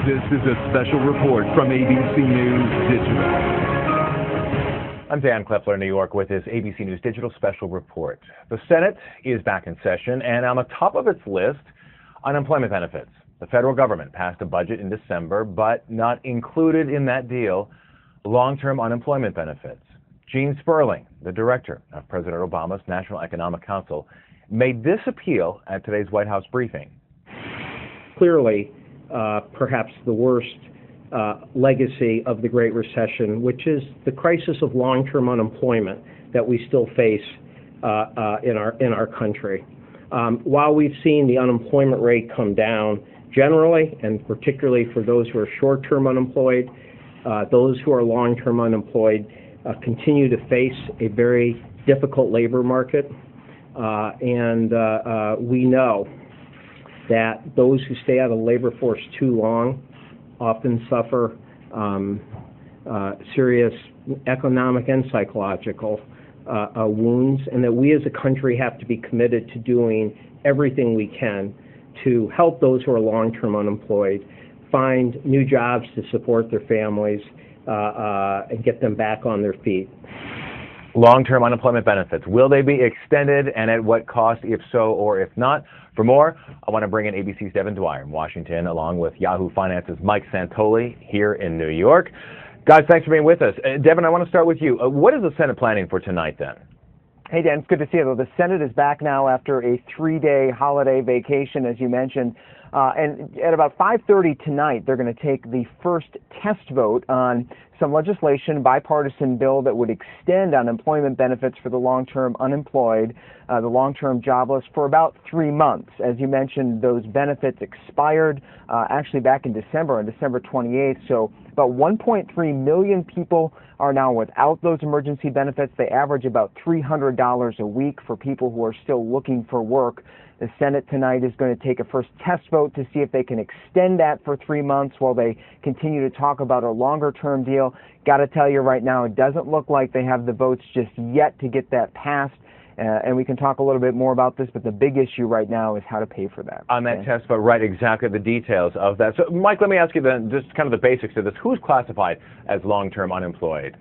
This is a special report from ABC News Digital. I'm Dan Klepler in New York with this ABC News Digital special report. The Senate is back in session, and on the top of its list, unemployment benefits. The federal government passed a budget in December, but not included in that deal, long-term unemployment benefits. Gene Sperling, the director of President Obama's National Economic Council, made this appeal at today's White House briefing. Clearly, perhaps the worst legacy of the Great Recession, which is the crisis of long-term unemployment that we still face in our country. While we've seen the unemployment rate come down generally, and particularly for those who are short-term unemployed, those who are long-term unemployed continue to face a very difficult labor market, and we know that those who stay out of the labor force too long often suffer serious economic and psychological wounds, and that we as a country have to be committed to doing everything we can to help those who are long-term unemployed find new jobs to support their families and get them back on their feet. Long-term unemployment benefits, will they be extended, and at what cost, if so or if not? For more, I want to bring in ABC's Devin Dwyer in Washington, along with Yahoo Finance's Mike Santoli here in New York. Guys, thanks for being with us. Devin, I want to start with you. What is the Senate planning for tonight, then? Hey, Dan, it's good to see you. The Senate is back now after a 3-day holiday vacation, as you mentioned. And at about 5:30 tonight, they're going to take the first test vote on some legislation, bipartisan bill that would extend unemployment benefits for the long-term unemployed, the long-term jobless, for about 3 months. As you mentioned, those benefits expired actually back in December, on December 28th. So about 1.3 million people are now without those emergency benefits. They average about $300 a week for people who are still looking for work. The Senate tonight is going to take a first test vote to see if they can extend that for 3 months while they continue to talk about a longer-term deal. Got to tell you right now, it doesn't look like they have the votes just yet to get that passed. And we can talk a little bit more about this, but the big issue right now is how to pay for that. On that test vote, right, exactly the details of that. So, Mike, let me ask you then, just kind of the basics of this. Who's classified as long-term unemployed?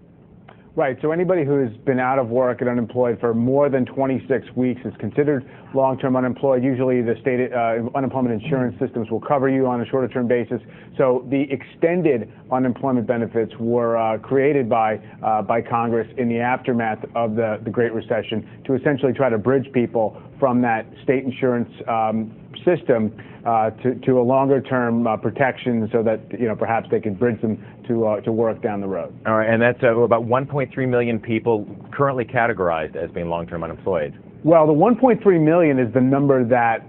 Right, so anybody who has been out of work and unemployed for more than 26 weeks is considered long-term unemployed. Usually the state unemployment insurance systems will cover you on a shorter-term basis. So the extended unemployment benefits were created by Congress in the aftermath of the Great Recession to essentially try to bridge people from that state insurance system to a longer-term protection, so that perhaps they could bridge them to work down the road. All right, and that's about 1.3 million people currently categorized as being long-term unemployed. Well, the 1.3 million is the number that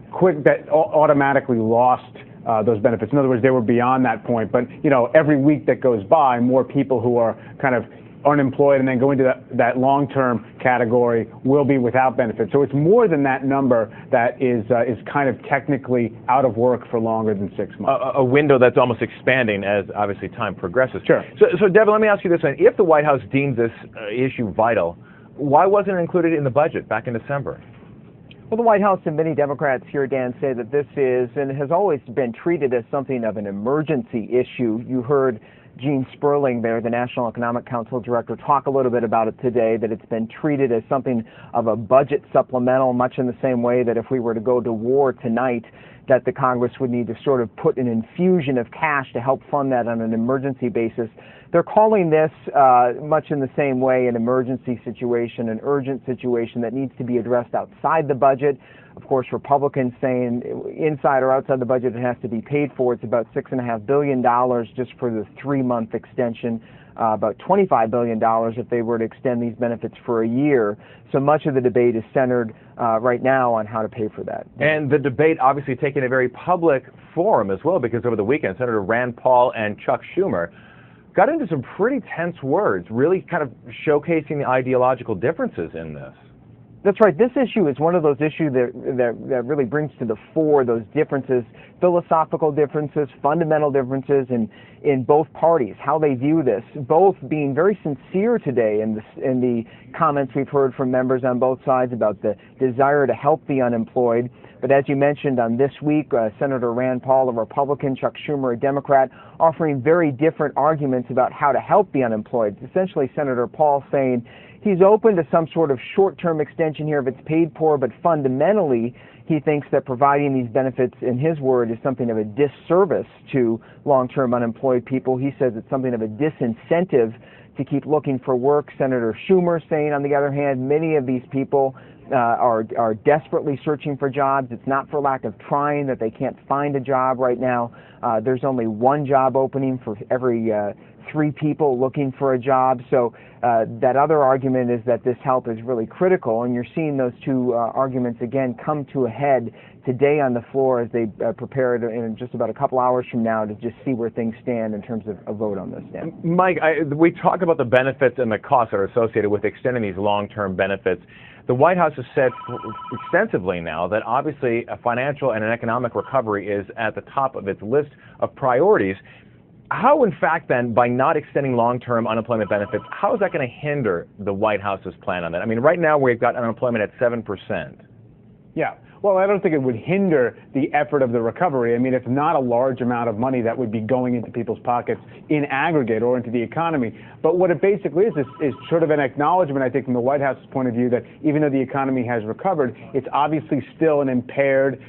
automatically lost those benefits. In other words, they were beyond that point. But every week that goes by, more people who are kind of unemployed and then go into that long-term category will be without benefits. So it's more than that number that is kind of technically out of work for longer than 6 months. A window that's almost expanding as obviously time progresses. Sure. So Devin, let me ask you this one. If the White House deems this issue vital, why wasn't it included in the budget back in December? Well, the White House and many Democrats here, Dan, say that this is and has always been treated as something of an emergency issue. You heard Gene Sperling there, the National Economic Council director, talk a little bit about it today, that it's been treated as something of a budget supplemental, much in the same way that if we were to go to war tonight, that the Congress would need to sort of put an infusion of cash to help fund that on an emergency basis. They're calling this, much in the same way, an emergency situation, an urgent situation that needs to be addressed outside the budget. Of course, Republicans saying inside or outside the budget it has to be paid for. It's about $6.5 billion just for the 3-month extension, about $25 billion if they were to extend these benefits for a year. So much of the debate is centered right now on how to pay for that. And the debate obviously taking a very public forum as well, because over the weekend, Senator Rand Paul and Chuck Schumer got into some pretty tense words, really kind of showcasing the ideological differences in this. That's right. This issue is one of those issues that really brings to the fore those differences, philosophical differences, fundamental differences in both parties, how they view this, both being very sincere today in the comments we've heard from members on both sides about the desire to help the unemployed. But as you mentioned on This Week, Senator Rand Paul, a Republican, Chuck Schumer, a Democrat, offering very different arguments about how to help the unemployed. Essentially, Senator Paul saying he's open to some sort of short-term extension here if it's paid for, but fundamentally he thinks that providing these benefits, in his word, is something of a disservice to long-term unemployed people. He says it's something of a disincentive to keep looking for work. Senator Schumer saying, on the other hand, many of these people are desperately searching for jobs. It's not for lack of trying that they can't find a job right now. There's only one job opening for every 3 people looking for a job. So that other argument is that this help is really critical, and you're seeing those two arguments again come to a head today on the floor as they prepare in just about a couple hours from now to just see where things stand in terms of a vote on this. Dan. Mike, we talk about the benefits and the costs that are associated with extending these long-term benefits. The White House has said extensively now that obviously a financial and an economic recovery is at the top of its list of priorities. How, in fact, then, by not extending long-term unemployment benefits, how is that going to hinder the White House's plan on that? I mean, right now we've got unemployment at 7%. Yeah. Well, I don't think it would hinder the effort of the recovery. I mean, it's not a large amount of money that would be going into people's pockets in aggregate or into the economy. But what it basically is sort of an acknowledgement, I think, from the White House's point of view that even though the economy has recovered, it's obviously still an impaired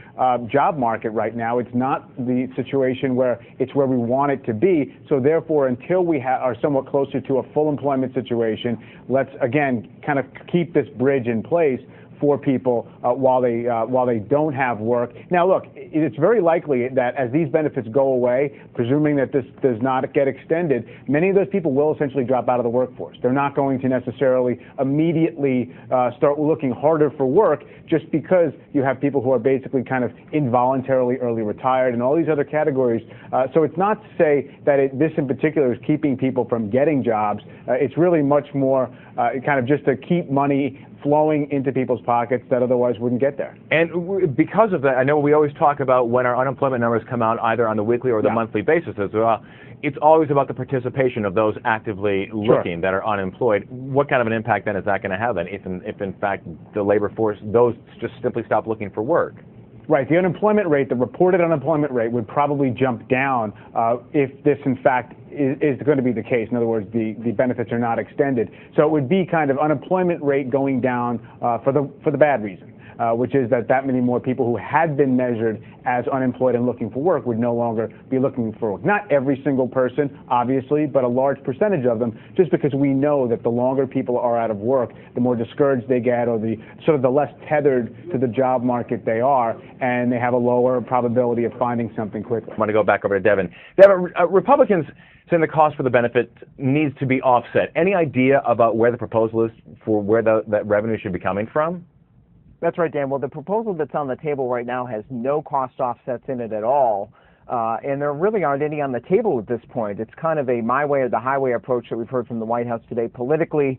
job market right now. It's not the situation where it's where we want it to be. So therefore, until we are somewhat closer to a full employment situation, let's, again, kind of keep this bridge in place for people while they don't have work. Now, look, it's very likely that as these benefits go away, presuming that this does not get extended, many of those people will essentially drop out of the workforce. They're not going to necessarily immediately start looking harder for work just because you have people who are basically kind of involuntarily early retired and all these other categories. So it's not to say that this in particular is keeping people from getting jobs. It's really much more kind of just to keep money flowing into people's pockets that otherwise wouldn't get there. And because of that, I know we always talk about when our unemployment numbers come out either on the weekly or the monthly basis as well. It's always about the participation of those actively looking that are unemployed. What kind of an impact then is that going to have then if in fact the labor force, those just simply stop looking for work? Right. The unemployment rate, the reported unemployment rate, would probably jump down if this, in fact, is going to be the case. In other words, the benefits are not extended. So it would be kind of unemployment rate going down for the bad reason. Which is that many more people who had been measured as unemployed and looking for work would no longer be looking for work. Not every single person, obviously, but a large percentage of them, just because we know that the longer people are out of work, the more discouraged they get, or the sort of the less tethered to the job market they are, and they have a lower probability of finding something quickly. I want to go back over to Devin. Devin, Republicans saying the cost for the benefit needs to be offset. Any idea about where the proposal is for where that revenue should be coming from? That's right, Dan. Well, the proposal that's on the table right now has no cost offsets in it at all, and there really aren't any on the table at this point. It's kind of a my way or the highway approach that we've heard from the White House today. Politically,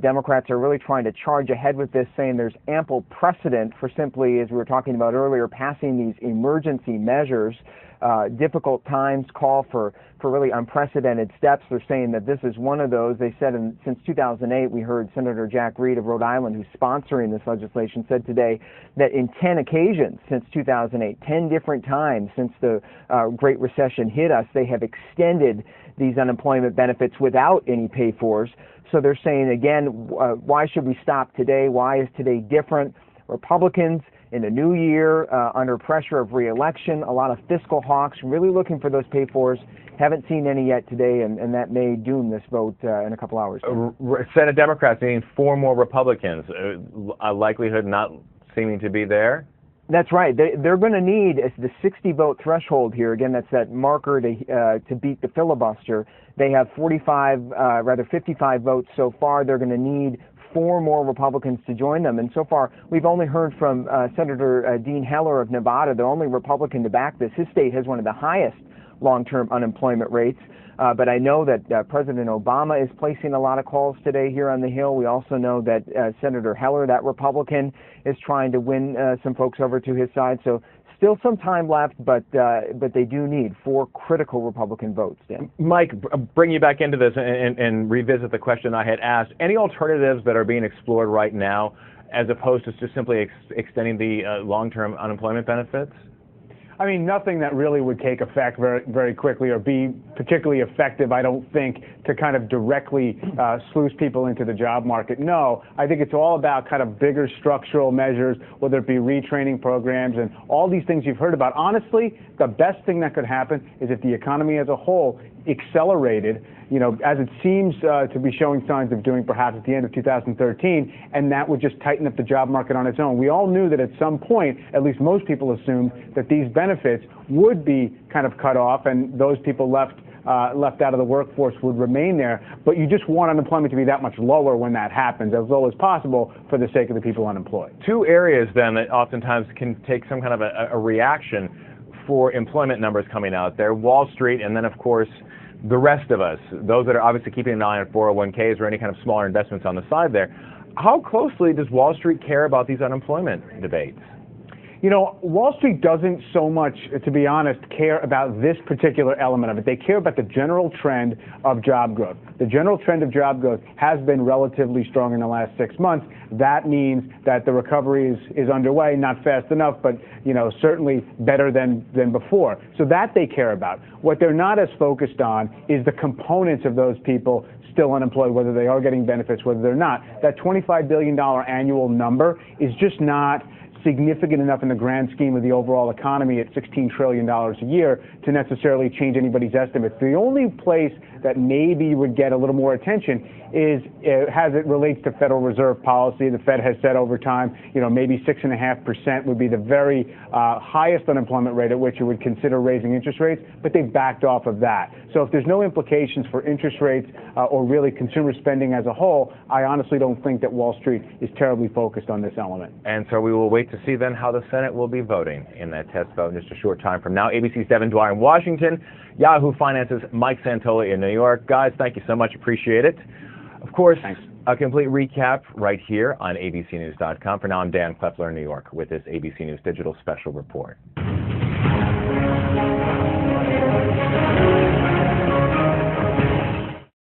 Democrats are really trying to charge ahead with this, saying there's ample precedent for simply, as we were talking about earlier, passing these emergency measures. Difficult times call for really unprecedented steps. They're saying that this is one of those. They said since 2008, we heard Senator Jack Reed of Rhode Island, who's sponsoring this legislation, said today that in 10 occasions since 2008, 10 different times since the Great Recession hit us, they have extended these unemployment benefits without any pay-fors. So they're saying, again, why should we stop today? Why is today different? Republicans in a new year, under pressure of re-election, a lot of fiscal hawks really looking for those pay-fors. Haven't seen any yet today, and that may doom this vote in a couple hours. Senate Democrats needing 4 more Republicans. A likelihood not seeming to be there? That's right. They're going to need the 60-vote threshold here. Again, that's that marker to beat the filibuster. They have 55 votes so far. They're going to need 4 more Republicans to join them. And so far, we've only heard from Senator Dean Heller of Nevada, the only Republican to back this. His state has one of the highest long-term unemployment rates. But I know that President Obama is placing a lot of calls today here on the Hill. We also know that Senator Heller, that Republican, is trying to win some folks over to his side. So still some time left, but they do need 4 critical Republican votes, Dan. Mike, bring you back into this and revisit the question I had asked. Any alternatives that are being explored right now as opposed to just simply extending the long-term unemployment benefits? I mean, nothing that really would take effect very, very quickly or be particularly effective, I don't think, to kind of directly sluice people into the job market. No, I think it's all about kind of bigger structural measures, whether it be retraining programs and all these things you've heard about. Honestly, the best thing that could happen is if the economy as a whole accelerated, as it seems to be showing signs of doing perhaps at the end of 2013, and that would just tighten up the job market on its own. We all knew that at some point, at least most people assumed, that these benefits would be kind of cut off and those people left out of the workforce would remain there, but you just want unemployment to be that much lower when that happens, as low as possible for the sake of the people unemployed. 2 areas then that oftentimes can take some kind of a reaction for employment numbers coming out there: Wall Street, and then of course the rest of us, those that are obviously keeping an eye on 401ks or any kind of smaller investments on the side there. How closely does Wall Street care about these unemployment debates? Wall Street doesn't so much, to be honest, care about this particular element of it. They care about the general trend of job growth. The general trend of job growth has been relatively strong in the last 6 months. That means that the recovery is underway, not fast enough, but certainly better than before. So that they care about. What they're not as focused on is the components of those people still unemployed, whether they are getting benefits, whether they're not. That $25 billion annual number is just not significant enough in the grand scheme of the overall economy at $16 trillion a year to necessarily change anybody's estimates. The only place that maybe would get a little more attention is as it relates to Federal Reserve policy. The Fed has said over time, maybe 6.5% would be the very highest unemployment rate at which it would consider raising interest rates, but they've backed off of that. So if there's no implications for interest rates or really consumer spending as a whole, I honestly don't think that Wall Street is terribly focused on this element. And so we will wait to see then how the Senate will be voting in that test vote in just a short time from now. ABC's Devin Dwyer in Washington, Yahoo Finance's Mike Santoli in New York. Guys, thank you so much. Appreciate it. Of course, thanks. A complete recap right here on abcnews.com. For now, I'm Dan Klepler in New York with this ABC News Digital Special Report.